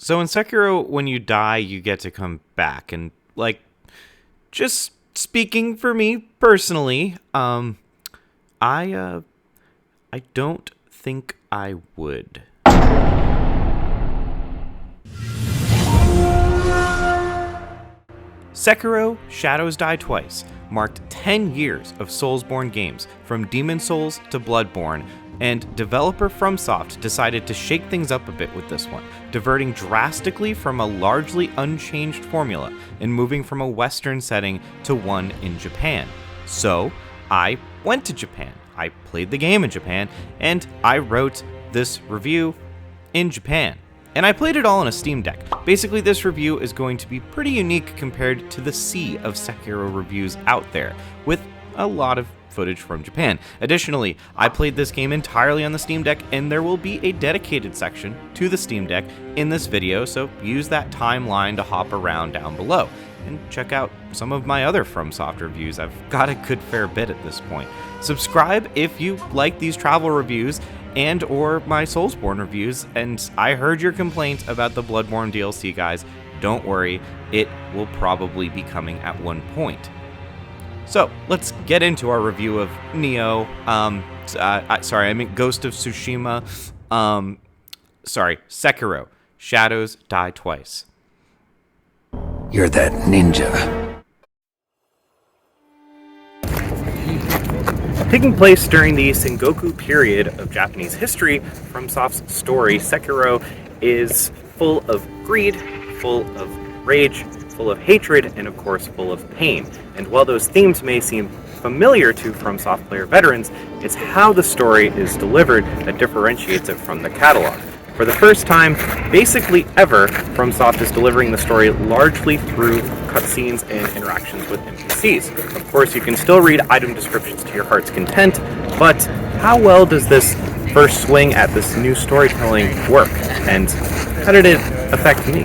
So in Sekiro, when you die, you get to come back, and just speaking for me personally, I I don't think I would. Sekiro Shadows Die Twice marked 10 years of Soulsborne games, from Demon Souls to Bloodborne, and developer FromSoft decided to shake things up a bit with this one, diverting drastically from a largely unchanged formula and moving from a Western setting to one in Japan. So, I went to Japan, I played the game in Japan, and I wrote this review in Japan. And I played it all on a Steam Deck. Basically, this review is going to be pretty unique compared to the sea of Sekiro reviews out there, with a lot of footage from Japan. Additionally, I played this game entirely on the Steam Deck, and there will be a dedicated section to the Steam Deck in this video, so use that timeline to hop around down below and check out some of my other FromSoft reviews. I've got a good fair bit at this point. Subscribe if you like these travel reviews and or my Soulsborne reviews, and I heard your complaint about the Bloodborne DLC, guys. Don't worry, it will probably be coming at one point. So, let's get into our review of Nioh, I meant Ghost of Tsushima, Sekiro, Shadows Die Twice. You're that ninja. Taking place during the Sengoku period of Japanese history, FromSoft's story, Sekiro, is full of greed, full of rage, full of hatred, and of course full of pain. And while those themes may seem familiar to FromSoft player veterans, it's how the story is delivered that differentiates it from the catalog. For the first time, basically ever, FromSoft is delivering the story largely through cutscenes and interactions with NPCs. Of course, you can still read item descriptions to your heart's content, but how well does this first swing at this new storytelling work, and how did it affect me?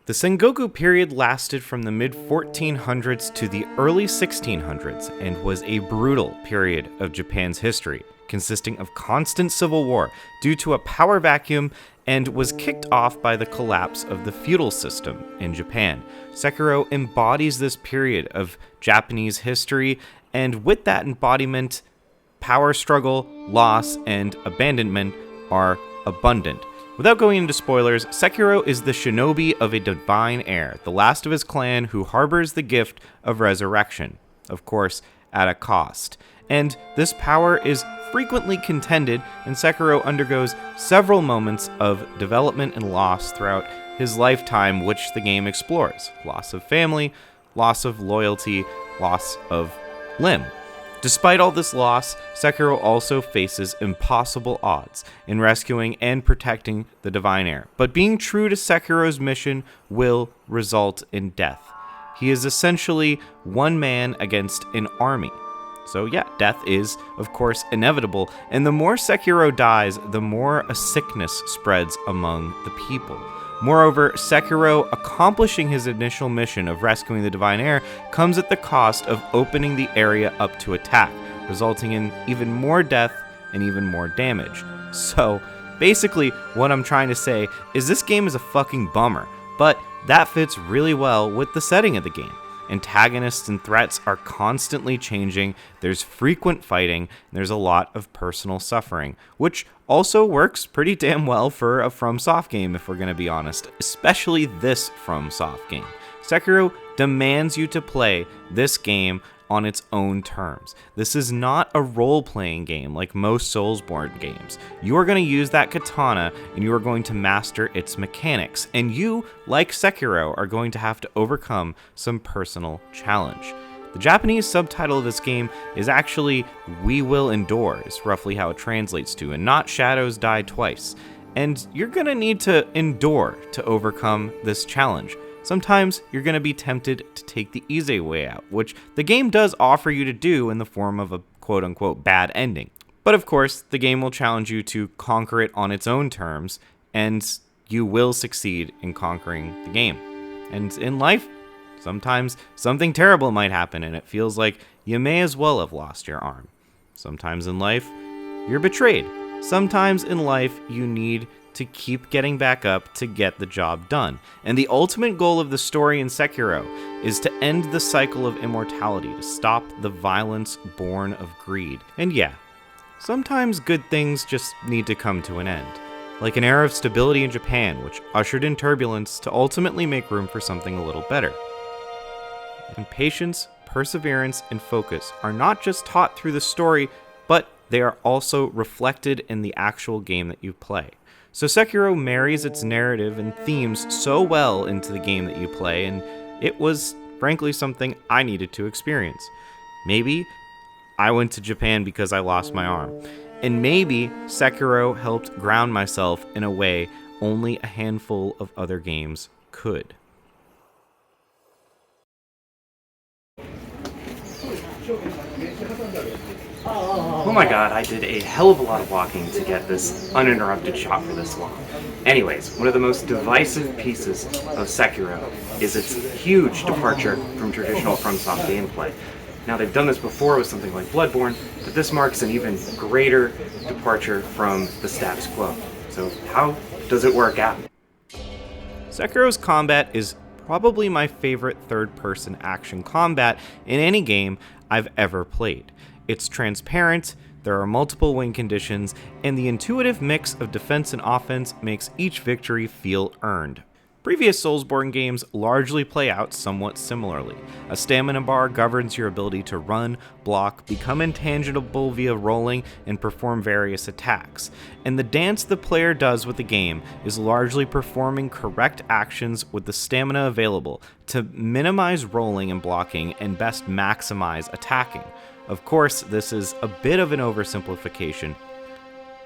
The Sengoku period lasted from the mid-1400s to the early 1600s and was a brutal period of Japan's history, consisting of constant civil war due to a power vacuum, and was kicked off by the collapse of the feudal system in Japan. Sekiro embodies this period of Japanese history, and with that embodiment, power struggle, loss, and abandonment are abundant. Without going into spoilers, Sekiro is the shinobi of a divine heir, the last of his clan who harbors the gift of resurrection, of course, at a cost. And this power is frequently contended, and Sekiro undergoes several moments of development and loss throughout his lifetime, which the game explores. Loss of family, loss of loyalty, loss of limb. Despite all this loss, Sekiro also faces impossible odds in rescuing and protecting the divine heir. But being true to Sekiro's mission will result in death. He is essentially one man against an army. So yeah, death is, of course, inevitable, and the more Sekiro dies, the more a sickness spreads among the people. Moreover, Sekiro accomplishing his initial mission of rescuing the divine heir comes at the cost of opening the area up to attack, resulting in even more death and even more damage. So, basically, what I'm trying to say is this game is a fucking bummer, but that fits really well with the setting of the game. Antagonists and threats are constantly changing, there's frequent fighting, and there's a lot of personal suffering, which also works pretty damn well for a FromSoft game, if we're going to be honest, especially this FromSoft game. Sekiro demands you to play this game on its own terms. This is not a role-playing game like most Soulsborne games. You are going to use that katana and you are going to master its mechanics, and you, like Sekiro, are going to have to overcome some personal challenge. The Japanese subtitle of this game is actually "We Will Endure," is roughly how it translates to, and not "Shadows Die Twice." And you're going to need to endure to overcome this challenge. Sometimes you're going to be tempted to take the easy way out, which the game does offer you to do in the form of a quote-unquote bad ending. But of course, the game will challenge you to conquer it on its own terms, and you will succeed in conquering the game. And in life, sometimes something terrible might happen, and it feels like you may as well have lost your arm. Sometimes in life, you're betrayed, Sometimes in life, you need to keep getting back up to get the job done. And the ultimate goal of the story in Sekiro is to end the cycle of immortality, to stop the violence born of greed. And yeah, sometimes good things just need to come to an end. Like an era of stability in Japan, which ushered in turbulence to ultimately make room for something a little better. And patience, perseverance, and focus are not just taught through the story, but they are also reflected in the actual game that you play. So Sekiro marries its narrative and themes so well into the game that you play, and it was, frankly, something I needed to experience. Maybe I went to Japan because I lost my arm, and maybe Sekiro helped ground myself in a way only a handful of other games could. Oh my god, I did a hell of a lot of walking to get this uninterrupted shot for this long. Anyways, one of the most divisive pieces of Sekiro is its huge departure from traditional FromSoft gameplay. Now, they've done this before with something like Bloodborne, but this marks an even greater departure from the status quo. So how does it work out? Sekiro's combat is probably my favorite third-person action combat in any game I've ever played. It's transparent, there are multiple win conditions, and the intuitive mix of defense and offense makes each victory feel earned. Previous Soulsborne games largely play out somewhat similarly. A stamina bar governs your ability to run, block, become intangible via rolling, and perform various attacks. And the dance the player does with the game is largely performing correct actions with the stamina available to minimize rolling and blocking and best maximize attacking. Of course, this is a bit of an oversimplification,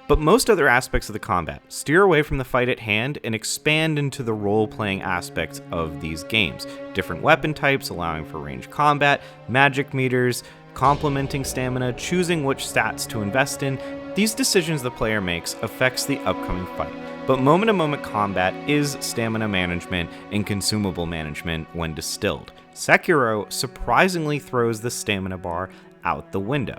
but most other aspects of the combat steer away from the fight at hand and expand into the role-playing aspects of these games. Different weapon types allowing for ranged combat, magic meters, complementing stamina, choosing which stats to invest in. These decisions the player makes affects the upcoming fight. But moment-to-moment combat is stamina management and consumable management when distilled. Sekiro surprisingly throws the stamina bar out the window.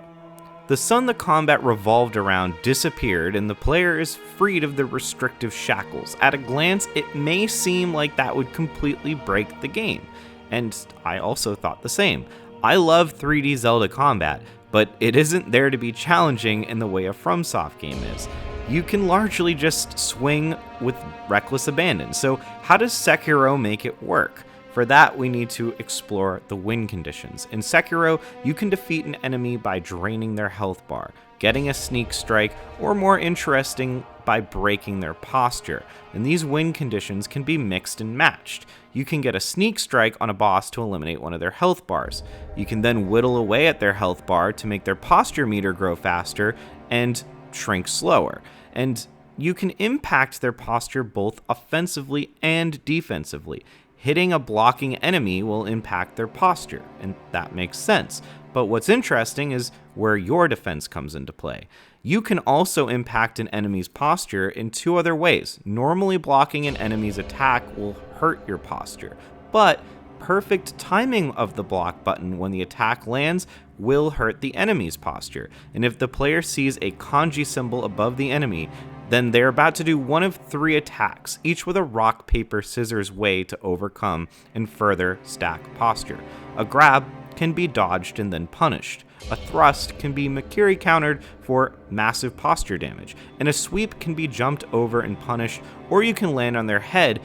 The sun the combat revolved around disappeared, and the player is freed of the restrictive shackles. At a glance, it may seem like that would completely break the game, and I also thought the same. I love 3D Zelda combat, but it isn't there to be challenging in the way a FromSoft game is. You can largely just swing with reckless abandon, so how does Sekiro make it work? For that, we need to explore the win conditions. In Sekiro, you can defeat an enemy by draining their health bar, getting a sneak strike, or more interesting, by breaking their posture. And these win conditions can be mixed and matched. You can get a sneak strike on a boss to eliminate one of their health bars. You can then whittle away at their health bar to make their posture meter grow faster and shrink slower. And you can impact their posture both offensively and defensively. Hitting a blocking enemy will impact their posture, and that makes sense. But what's interesting is where your defense comes into play. You can also impact an enemy's posture in two other ways. Normally, blocking an enemy's attack will hurt your posture, but perfect timing of the block button when the attack lands will hurt the enemy's posture. And if the player sees a kanji symbol above the enemy, then they're about to do one of three attacks, each with a rock, paper, scissors way to overcome and further stack posture. A grab can be dodged and then punished. A thrust can be Makiri countered for massive posture damage, and a sweep can be jumped over and punished, or you can land on their head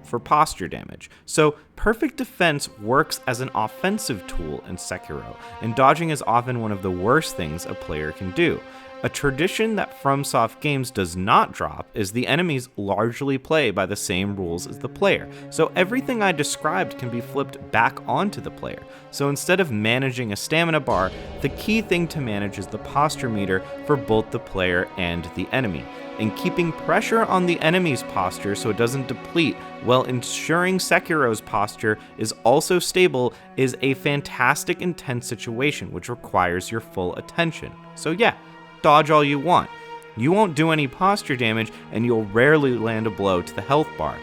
for posture damage. So perfect defense works as an offensive tool in Sekiro, and dodging is often one of the worst things a player can do. A tradition that FromSoft games does not drop is the enemies largely play by the same rules as the player, so everything I described can be flipped back onto the player. So instead of managing a stamina bar, the key thing to manage is the posture meter for both the player and the enemy, and keeping pressure on the enemy's posture so it doesn't deplete while ensuring Sekiro's posture is also stable is a fantastic intense situation which requires your full attention. So yeah, dodge all you want. You won't do any posture damage, and you'll rarely land a blow to the health bar.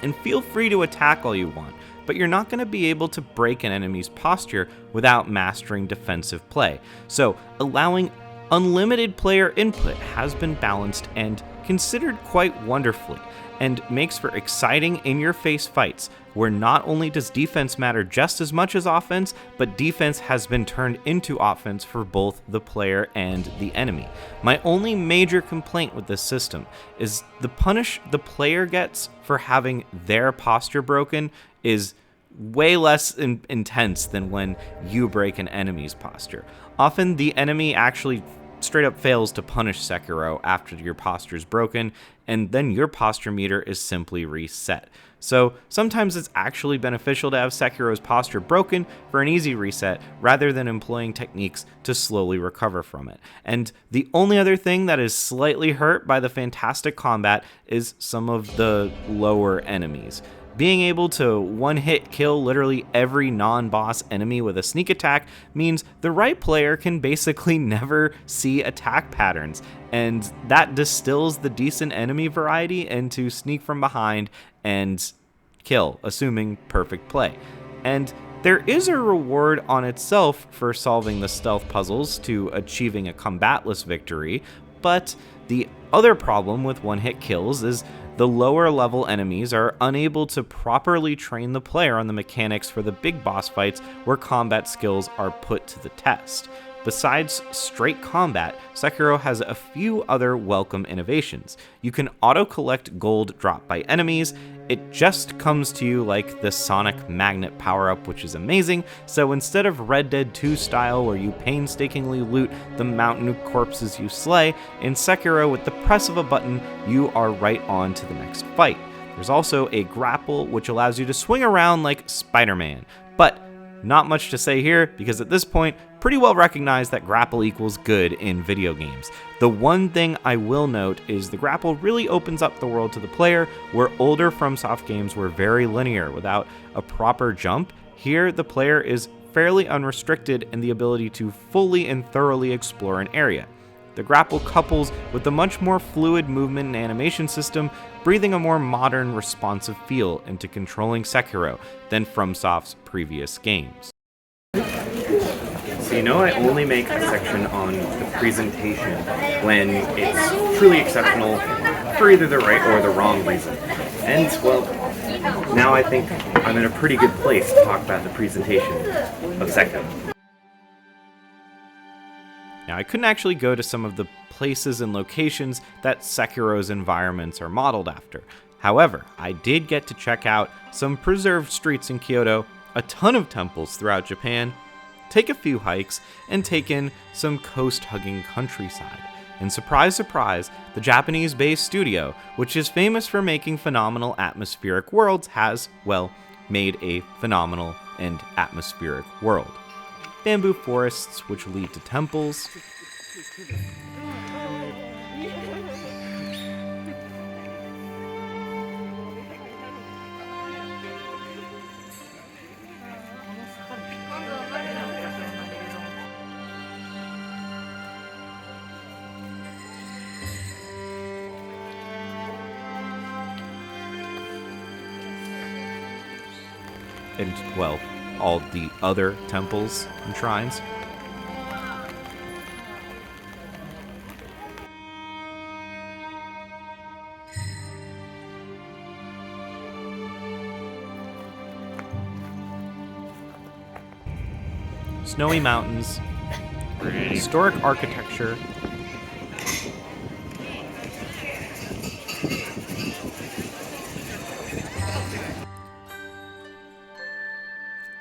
And feel free to attack all you want, but you're not going to be able to break an enemy's posture without mastering defensive play. So allowing Unlimited player input has been balanced and considered quite wonderfully, and makes for exciting in-your-face fights where not only does defense matter just as much as offense, but defense has been turned into offense for both the player and the enemy. My only major complaint with this system is the punish the player gets for having their posture broken is way less intense than when you break an enemy's posture. Often the enemy actually straight up fails to punish Sekiro after your posture is broken, and then your posture meter is simply reset. So sometimes it's actually beneficial to have Sekiro's posture broken for an easy reset rather than employing techniques to slowly recover from it. And the only other thing that is slightly hurt by the fantastic combat is some of the lower enemies. Being able to one-hit kill literally every non-boss enemy with a sneak attack means the right player can basically never see attack patterns, and that distills the decent enemy variety into sneak from behind and kill, assuming perfect play. And there is a reward on itself for solving the stealth puzzles to achieving a combatless victory, but the other problem with one-hit kills is the lower level enemies are unable to properly train the player on the mechanics for the big boss fights where combat skills are put to the test. Besides straight combat, Sekiro has a few other welcome innovations. You can auto-collect gold dropped by enemies. It just comes to you like the Sonic Magnet power-up, which is amazing, so instead of Red Dead 2 style where you painstakingly loot the mountain corpses you slay, in Sekiro with the press of a button, you are right on to the next fight. There's also a grapple, which allows you to swing around like Spider-Man, but not much to say here, because at this point, pretty well recognized that grapple equals good in video games. The one thing I will note is the grapple really opens up the world to the player, where older FromSoft games were very linear without a proper jump. Here, the player is fairly unrestricted in the ability to fully and thoroughly explore an area. The grapple couples with a much more fluid movement and animation system, breathing a more modern, responsive feel into controlling Sekiro than FromSoft's previous games. So I only make a section on the presentation when it's truly exceptional for either the right or the wrong reason. And, well, now I think I'm in a pretty good place to talk about the presentation of Sekiro. Now, I couldn't actually go to some of the places and locations that Sekiro's environments are modeled after. However, I did get to check out some preserved streets in Kyoto, a ton of temples throughout Japan, take a few hikes, and take in some coast-hugging countryside. And surprise, surprise, the Japanese-based studio, which is famous for making phenomenal atmospheric worlds, has, well, made a phenomenal and atmospheric world. Bamboo forests which lead to temples, and, well, all the other temples and shrines. Snowy mountains, historic architecture,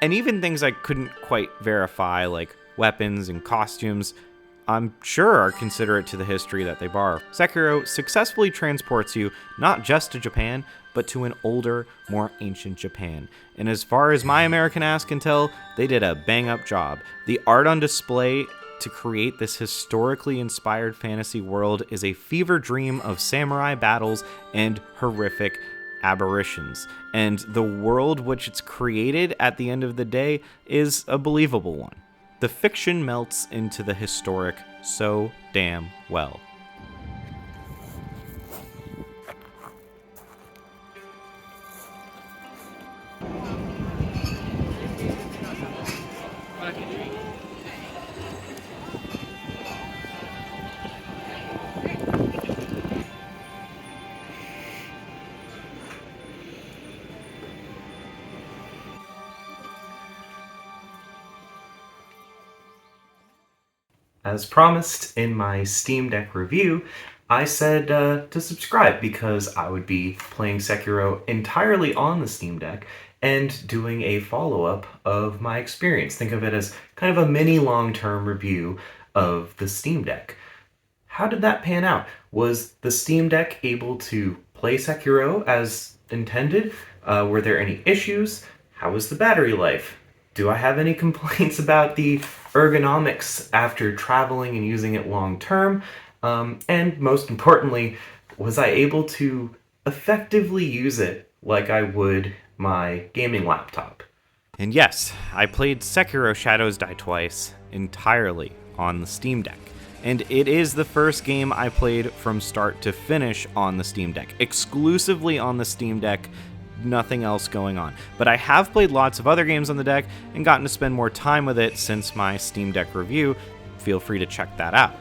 and even things I couldn't quite verify, like weapons and costumes, I'm sure are considerate to the history that they borrow. Sekiro successfully transports you not just to Japan, but to an older, more ancient Japan. And as far as my American ass can tell, they did a bang-up job. The art on display to create this historically inspired fantasy world is a fever dream of samurai battles and horrific aberrations, and the world which it's created at the end of the day is a believable one. The fiction melts into the historic so damn well. As promised in my Steam Deck review, I said to subscribe because I would be playing Sekiro entirely on the Steam Deck and doing a follow-up of my experience. Think of it as kind of a mini long-term review of the Steam Deck. How did that pan out? Was the Steam Deck able to play Sekiro as intended? Were there any issues? How was the battery life? Do I have any complaints about the ergonomics after traveling and using it long term? And most importantly, was I able to effectively use it like I would my gaming laptop? And yes, I played Sekiro Shadows Die Twice entirely on the Steam Deck. And it is the first game I played from start to finish on the Steam Deck, exclusively on the Steam Deck, nothing else going on. But I have played lots of other games on the deck and gotten to spend more time with it since my Steam Deck review. Feel free to check that out.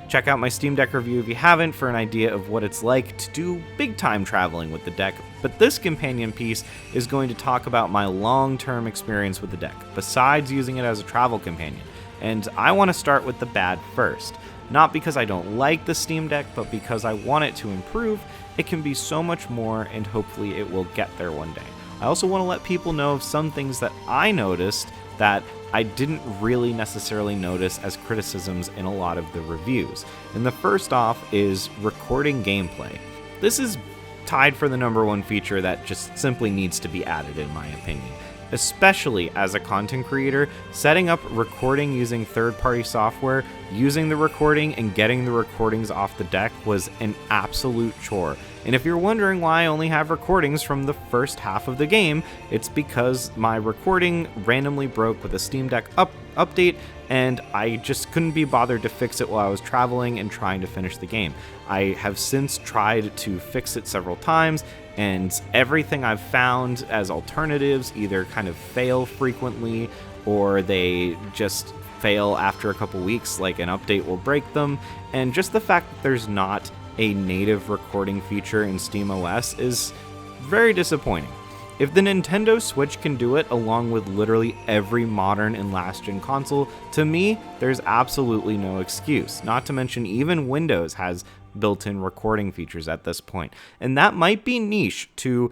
Check out my Steam Deck review if you haven't for an idea of what it's like to do big time traveling with the deck. But this companion piece is going to talk about my long-term experience with the deck, besides using it as a travel companion. And I want to start with the bad first. Not because I don't like the Steam Deck, but because I want it to improve. It can be so much more, and hopefully it will get there one day. I also want to let people know of some things that I noticed that I didn't really necessarily notice as criticisms in a lot of the reviews. And the first off is recording gameplay. This is tied for the #1 feature that just simply needs to be added in my opinion. Especially as a content creator, setting up recording using third-party software, using the recording and getting the recordings off the deck was an absolute chore. And if you're wondering why I only have recordings from the first half of the game, it's because my recording randomly broke with a Steam Deck update, and I just couldn't be bothered to fix it while I was traveling and trying to finish the game. I have since tried to fix it several times, and everything I've found as alternatives either kind of fail frequently or they just fail after a couple weeks, like an update will break them. And just the fact that there's not a native recording feature in SteamOS is very disappointing. If the Nintendo Switch can do it along with literally every modern and last-gen console, to me, there's absolutely no excuse. Not to mention even Windows has built-in recording features at this point. And that might be niche to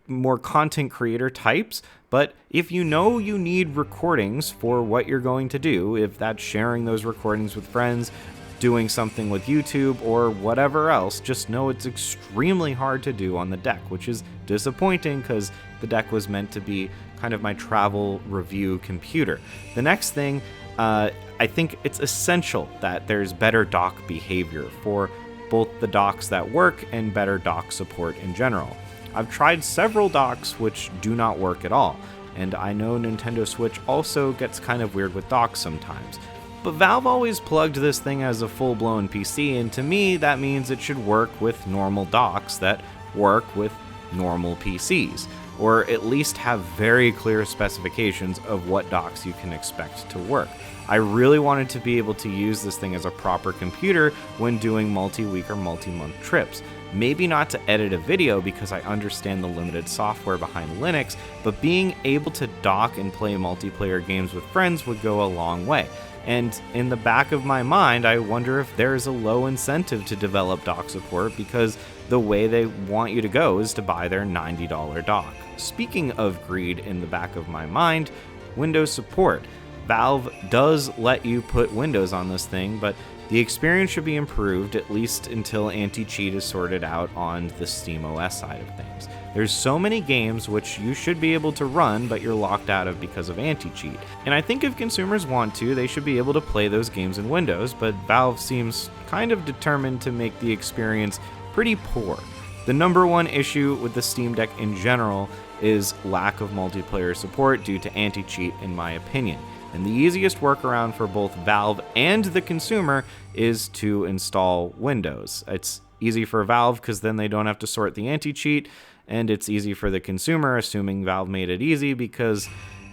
more content creator types, but if you know you need recordings for what you're going to do, if that's sharing those recordings with friends, doing something with YouTube, or whatever else, just know it's extremely hard to do on the deck, which is disappointing because the deck was meant to be kind of my travel review computer. The next thing, I think it's essential that there's better dock behavior for both the docks that work and better dock support in general. I've tried several docks which do not work at all, and I know Nintendo Switch also gets kind of weird with docks sometimes. But Valve always plugged this thing as a full-blown PC, and to me that means it should work with normal docks that work with normal PCs, or at least have very clear specifications of what docks you can expect to work. I really wanted to be able to use this thing as a proper computer when doing multi-week or multi-month trips. Maybe not to edit a video because I understand the limited software behind Linux, but being able to dock and play multiplayer games with friends would go a long way. And in the back of my mind, I wonder if there's a low incentive to develop dock support because the way they want you to go is to buy their $90 dock. Speaking of greed in the back of my mind, Windows support. Valve does let you put Windows on this thing, but the experience should be improved at least until anti-cheat is sorted out on the SteamOS side of things. There's so many games which you should be able to run, but you're locked out of because of anti-cheat. And I think if consumers want to, they should be able to play those games in Windows, but Valve seems kind of determined to make the experience pretty poor. The #1 issue with the Steam Deck in general is lack of multiplayer support due to anti-cheat, in my opinion. And the easiest workaround for both Valve and the consumer is to install Windows. It's easy for Valve because then they don't have to sort the anti-cheat, and it's easy for the consumer, assuming Valve made it easy, because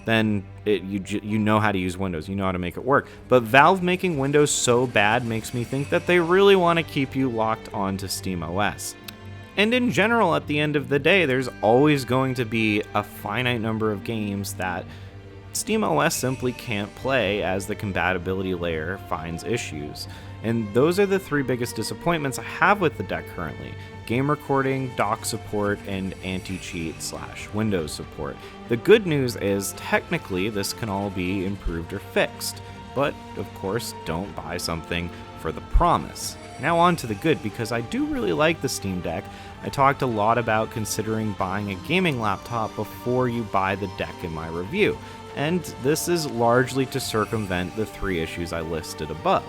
then you know how to use Windows, you know how to make it work. But Valve making Windows so bad makes me think that they really want to keep you locked onto SteamOS. And in general, at the end of the day, there's always going to be a finite number of games that SteamOS simply can't play as the compatibility layer finds issues. And those are the three biggest disappointments I have with the deck currently: game recording, dock support, and anti-cheat / Windows support. The good news is technically this can all be improved or fixed, but of course don't buy something for the promise. Now on to the good, because I do really like the Steam Deck. I talked a lot about considering buying a gaming laptop before you buy the deck in my review, and this is largely to circumvent the three issues I listed above.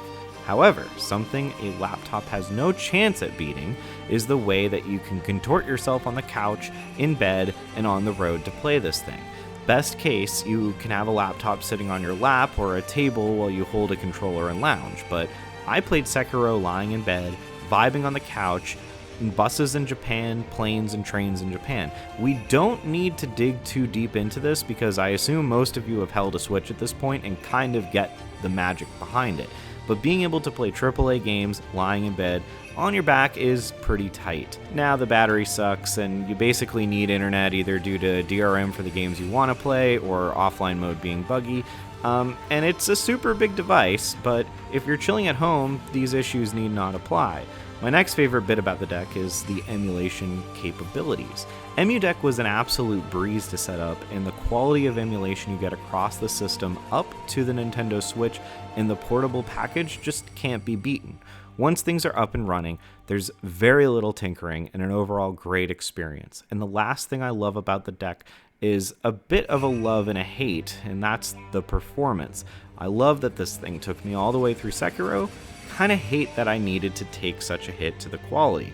However, something a laptop has no chance at beating is the way that you can contort yourself on the couch, in bed, and on the road to play this thing. Best case, you can have a laptop sitting on your lap or a table while you hold a controller and lounge, but I played Sekiro lying in bed, vibing on the couch, in buses in Japan, planes and trains in Japan. We don't need to dig too deep into this because I assume most of you have held a Switch at this point and kind of get the magic behind it. But being able to play AAA games lying in bed on your back is pretty tight. Now the battery sucks and you basically need internet either due to DRM for the games you want to play or offline mode being buggy. And it's a super big device, but if you're chilling at home, these issues need not apply. My next favorite bit about the deck is the emulation capabilities. EmuDeck was an absolute breeze to set up, and the quality of emulation you get across the system up to the Nintendo Switch in the portable package just can't be beaten. Once things are up and running, there's very little tinkering and an overall great experience. And the last thing I love about the deck is a bit of a love and a hate, and that's the performance. I love that this thing took me all the way through Sekiro, kinda hate that I needed to take such a hit to the quality.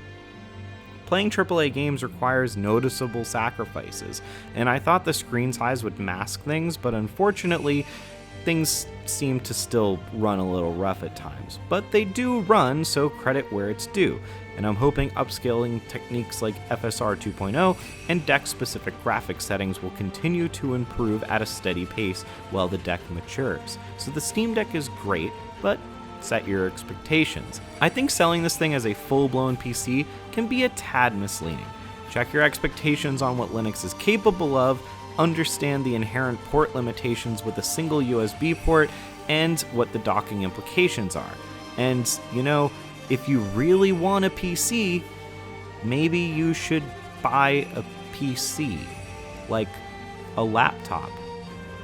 Playing AAA games requires noticeable sacrifices, and I thought the screen size would mask things, but unfortunately, things seem to still run a little rough at times. But they do run, so credit where it's due, and I'm hoping upscaling techniques like FSR 2.0 and deck-specific graphics settings will continue to improve at a steady pace while the deck matures. So the Steam Deck is great, but set your expectations. I think selling this thing as a full-blown PC can be a tad misleading. Check your expectations on what Linux is capable of, understand the inherent port limitations with a single USB port, and what the docking implications are. And, you know, if you really want a PC, maybe you should buy a PC, like a laptop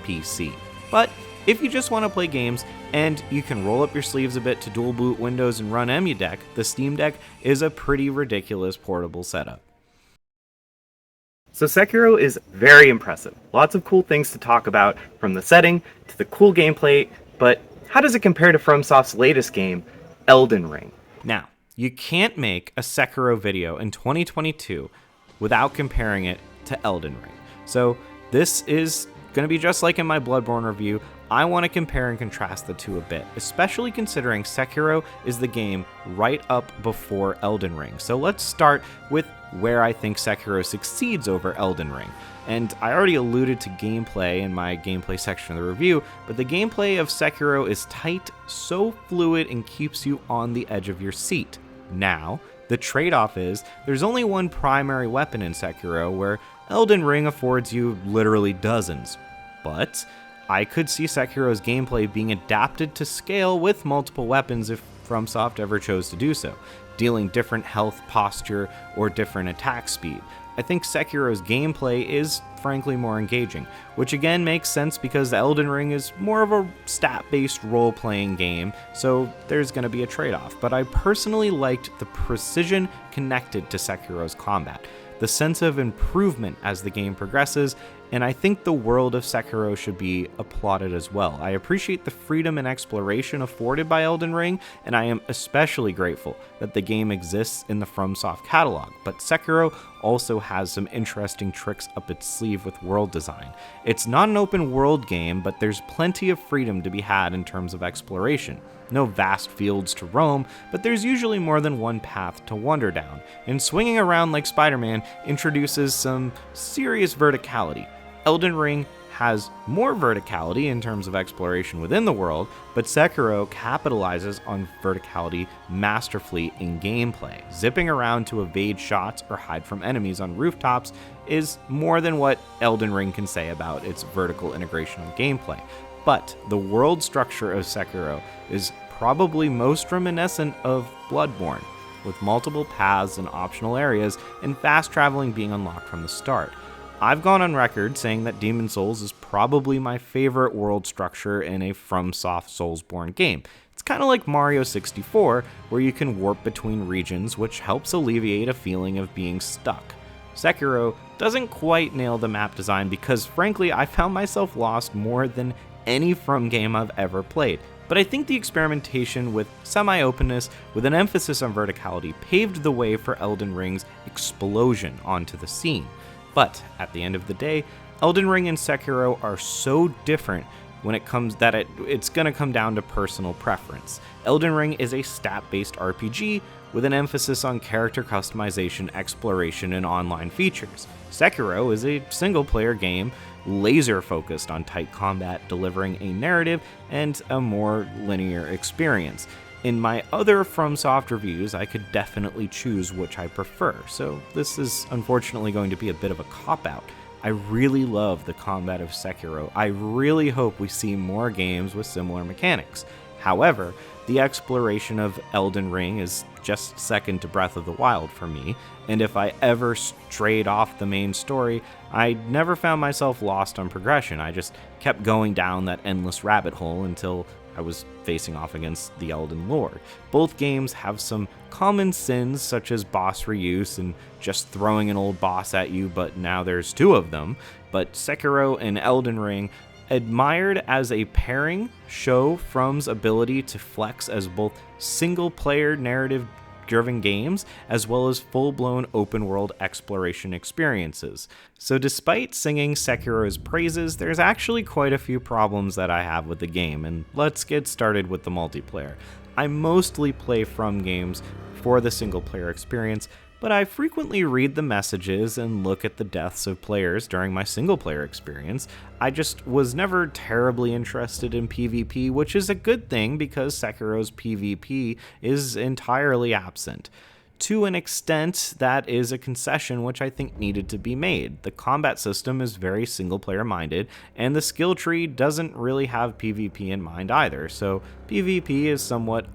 PC. But if you just want to play games and you can roll up your sleeves a bit to dual boot Windows and run EmuDeck, the Steam Deck is a pretty ridiculous portable setup. So Sekiro is very impressive. Lots of cool things to talk about, from the setting to the cool gameplay, but how does it compare to FromSoft's latest game, Elden Ring? Now, you can't make a Sekiro video in 2022 without comparing it to Elden Ring. So this is going to be just like in my Bloodborne review. I want to compare and contrast the two a bit, especially considering Sekiro is the game right up before Elden Ring. So let's start with where I think Sekiro succeeds over Elden Ring. And I already alluded to gameplay in my gameplay section of the review, but the gameplay of Sekiro is tight, so fluid, and keeps you on the edge of your seat. Now, the trade-off is there's only one primary weapon in Sekiro, where Elden Ring affords you literally dozens. But I could see Sekiro's gameplay being adapted to scale with multiple weapons if FromSoft ever chose to do so, dealing different health, posture, or different attack speed. I think Sekiro's gameplay is frankly more engaging, which again makes sense because Elden Ring is more of a stat-based role-playing game, so there's going to be a trade-off. But I personally liked the precision connected to Sekiro's combat, the sense of improvement as the game progresses, and I think the world of Sekiro should be applauded as well. I appreciate the freedom and exploration afforded by Elden Ring, and I am especially grateful that the game exists in the FromSoft catalog, but Sekiro also has some interesting tricks up its sleeve with world design. It's not an open world game, but there's plenty of freedom to be had in terms of exploration. No vast fields to roam, but there's usually more than one path to wander down, and swinging around like Spider-Man introduces some serious verticality. Elden Ring has more verticality in terms of exploration within the world, but Sekiro capitalizes on verticality masterfully in gameplay. Zipping around to evade shots or hide from enemies on rooftops is more than what Elden Ring can say about its vertical integration on gameplay. But the world structure of Sekiro is probably most reminiscent of Bloodborne, with multiple paths and optional areas, and fast traveling being unlocked from the start. I've gone on record saying that Demon's Souls is probably my favorite world structure in a FromSoft Soulsborne game. It's kind of like Mario 64, where you can warp between regions, which helps alleviate a feeling of being stuck. Sekiro doesn't quite nail the map design because, frankly, I found myself lost more than any From game I've ever played. But I think the experimentation with semi-openness with an emphasis on verticality paved the way for Elden Ring's explosion onto the scene. But at the end of the day, Elden Ring and Sekiro are so different when it comes that it's gonna come down to personal preference. Elden Ring is a stat-based RPG with an emphasis on character customization, exploration, and online features. Sekiro is a single-player game laser-focused on tight combat, delivering a narrative and a more linear experience. In my other FromSoft reviews, I could definitely choose which I prefer, so this is unfortunately going to be a bit of a cop-out. I really love the combat of Sekiro. I really hope we see more games with similar mechanics. However, the exploration of Elden Ring is just second to Breath of the Wild for me, and if I ever strayed off the main story, I never found myself lost on progression. I just kept going down that endless rabbit hole until I was facing off against the Elden Lord. Both games have some common sins such as boss reuse and just throwing an old boss at you, but now there's two of them. But Sekiro and Elden Ring, admired as a pairing, show From's ability to flex as both single-player narrative-driven games as well as full-blown open-world exploration experiences. So despite singing Sekiro's praises, there's actually quite a few problems that I have with the game, and let's get started with the multiplayer. I mostly play From games for the single-player experience, but I frequently read the messages and look at the deaths of players during my single-player experience. I just was never terribly interested in PvP, which is a good thing because Sekiro's PvP is entirely absent. To an extent, that is a concession which I think needed to be made. The combat system is very single-player minded, and the skill tree doesn't really have PvP in mind either, so PvP is somewhat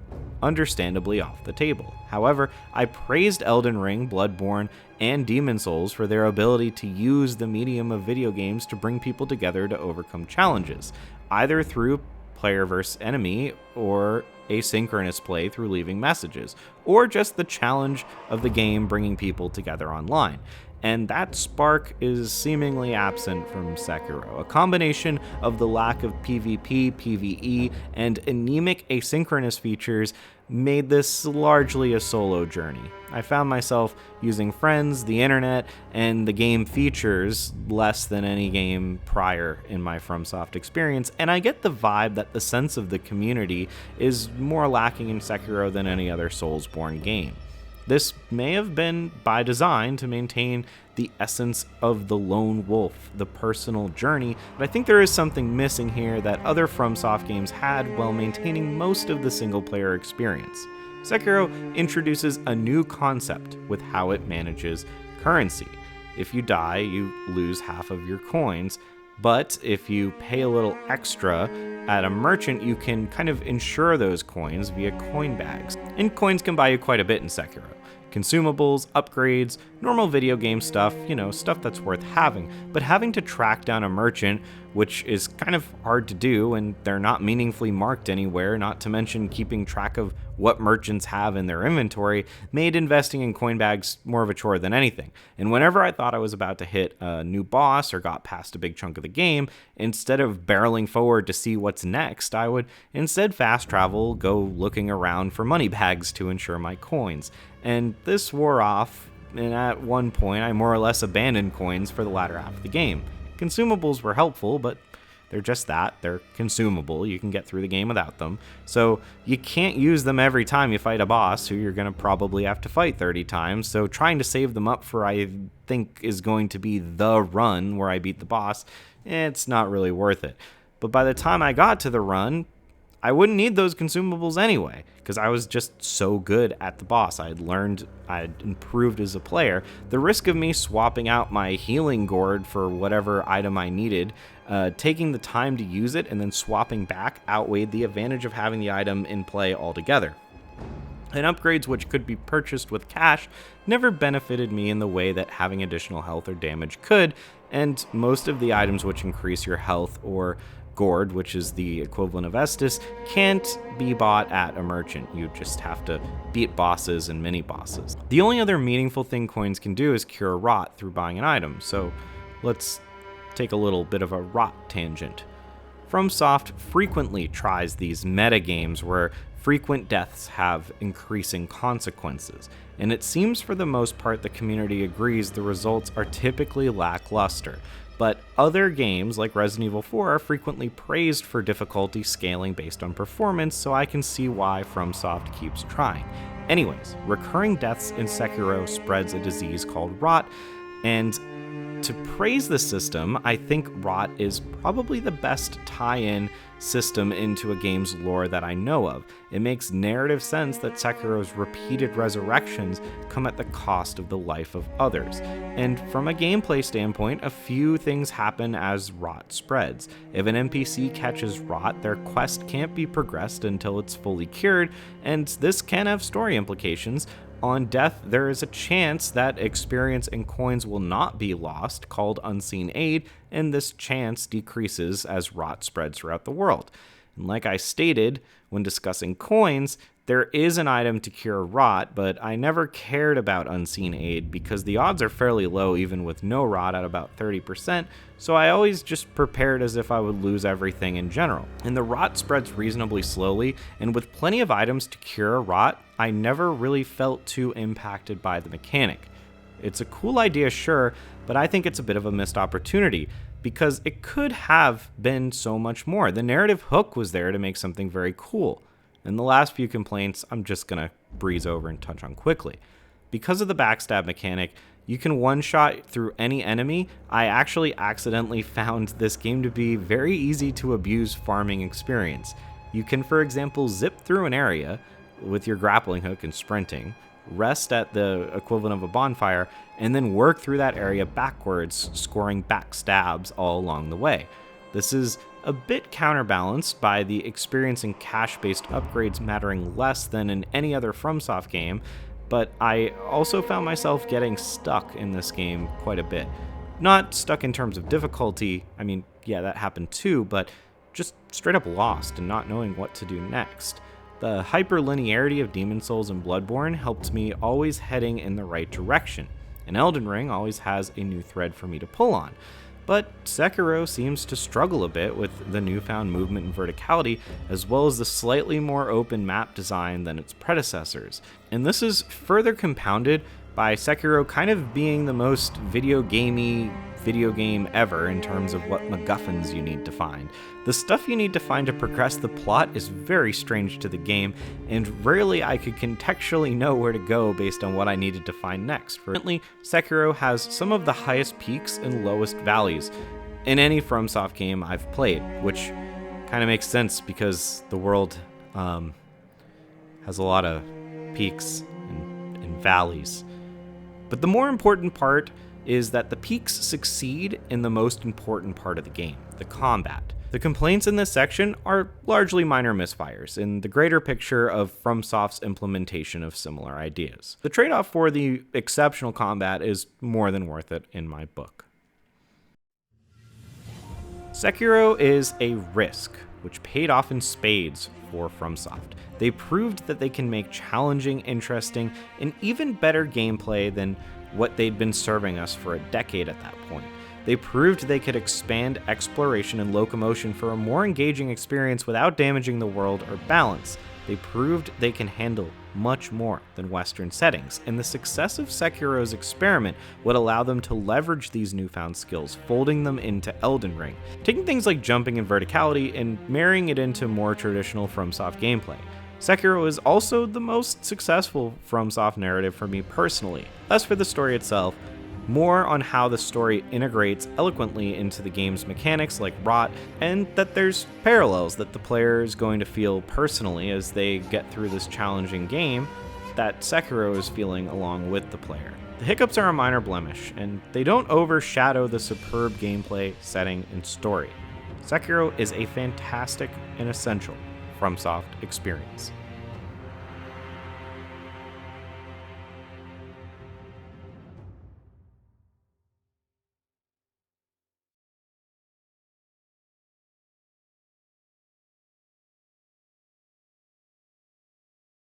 understandably off the table. However, I praised Elden Ring, Bloodborne, and Demon's Souls for their ability to use the medium of video games to bring people together to overcome challenges, either through player versus enemy or asynchronous play through leaving messages, or just the challenge of the game bringing people together online. And that spark is seemingly absent from Sekiro. A combination of the lack of PvP, PvE, and anemic asynchronous features made this largely a solo journey. I found myself using friends, the internet, and the game features less than any game prior in my FromSoft experience, and I get the vibe that the sense of the community is more lacking in Sekiro than any other Soulsborne game. This may have been by design to maintain the essence of the lone wolf, the personal journey, but I think there is something missing here that other FromSoft games had while maintaining most of the single-player experience. Sekiro introduces a new concept with how it manages currency. If you die, you lose half of your coins, but if you pay a little extra at a merchant, you can kind of insure those coins via coin bags. And coins can buy you quite a bit in Sekiro. Consumables, upgrades, normal video game stuff, stuff that's worth having. But having to track down a merchant, which is kind of hard to do, and they're not meaningfully marked anywhere, not to mention keeping track of what merchants have in their inventory, made investing in coin bags more of a chore than anything. And whenever I thought I was about to hit a new boss or got past a big chunk of the game, instead of barreling forward to see what's next, I would instead fast travel, go looking around for money bags to ensure my coins. And this wore off, and at one point I more or less abandoned coins for the latter half of the game. Consumables were helpful, but They're just that. They're consumable. You can get through the game without them. So you can't use them every time you fight a boss who you're going to probably have to fight 30 times. So trying to save them up for, I think, is going to be the run where I beat the boss, it's not really worth it. But by the time I got to the run, I wouldn't need those consumables anyway, because I was just so good at the boss. I had improved as a player. The risk of me swapping out my healing gourd for whatever item I needed, taking the time to use it and then swapping back outweighed the advantage of having the item in play altogether. And upgrades which could be purchased with cash never benefited me in the way that having additional health or damage could, and most of the items which increase your health or gourd, which is the equivalent of Estus, can't be bought at a merchant. You just have to beat bosses and mini-bosses. The only other meaningful thing coins can do is cure rot through buying an item, so let's take a little bit of a rot tangent. FromSoft frequently tries these meta games where frequent deaths have increasing consequences, and it seems for the most part the community agrees the results are typically lackluster. But other games like Resident Evil 4 are frequently praised for difficulty scaling based on performance, so I can see why FromSoft keeps trying. Anyways, recurring deaths in Sekiro spreads a disease called rot, and to praise the system, I think rot is probably the best tie-in system into a game's lore that I know of. It makes narrative sense that Sekiro's repeated resurrections come at the cost of the life of others. And from a gameplay standpoint, a few things happen as rot spreads. If an NPC catches rot, their quest can't be progressed until it's fully cured, and this can have story implications. On death, there is a chance that experience and coins will not be lost, called unseen aid, and this chance decreases as rot spreads throughout the world. And like I stated when discussing coins, there is an item to cure rot, but I never cared about unseen aid because the odds are fairly low even with no rot at about 30%, so I always just prepared as if I would lose everything in general. And the rot spreads reasonably slowly, and with plenty of items to cure rot, I never really felt too impacted by the mechanic. It's a cool idea, sure, but I think it's a bit of a missed opportunity because it could have been so much more. The narrative hook was there to make something very cool. And the last few complaints, I'm just going to breeze over and touch on quickly. Because of the backstab mechanic, you can one-shot through any enemy. I actually accidentally found this game to be very easy to abuse farming experience. You can, for example, zip through an area with your grappling hook and sprinting, rest at the equivalent of a bonfire, and then work through that area backwards, scoring backstabs all along the way. This is a bit counterbalanced by the experience and cash-based upgrades mattering less than in any other FromSoft game, but I also found myself getting stuck in this game quite a bit. Not stuck in terms of difficulty, I mean, yeah, that happened too, but just straight up lost and not knowing what to do next. The hyperlinearity of Demon's Souls and Bloodborne helped me always heading in the right direction, and Elden Ring always has a new thread for me to pull on. But Sekiro seems to struggle a bit with the newfound movement and verticality, as well as the slightly more open map design than its predecessors. And this is further compounded by Sekiro kind of being the most video game ever in terms of what MacGuffins you need to find. The stuff you need to find to progress the plot is very strange to the game, and rarely I could contextually know where to go based on what I needed to find next. Currently, Sekiro has some of the highest peaks and lowest valleys in any FromSoft game I've played, which kind of makes sense because the world has a lot of peaks and valleys. But the more important part is that the peaks succeed in the most important part of the game, the combat. The complaints in this section are largely minor misfires in the greater picture of FromSoft's implementation of similar ideas. The trade-off for the exceptional combat is more than worth it in my book. Sekiro is a risk, which paid off in spades for FromSoft. They proved that they can make challenging, interesting, and even better gameplay than what they'd been serving us for a decade at that point. They proved they could expand exploration and locomotion for a more engaging experience without damaging the world or balance. They proved they can handle much more than Western settings, and the success of Sekiro's experiment would allow them to leverage these newfound skills, folding them into Elden Ring, taking things like jumping and verticality and marrying it into more traditional FromSoft gameplay. Sekiro is also the most successful FromSoft narrative for me personally. As for the story itself, more on how the story integrates eloquently into the game's mechanics like rot, and that there's parallels that the player is going to feel personally as they get through this challenging game that Sekiro is feeling along with the player. The hiccups are a minor blemish, and they don't overshadow the superb gameplay, setting, and story. Sekiro is a fantastic and essential FromSoft experience.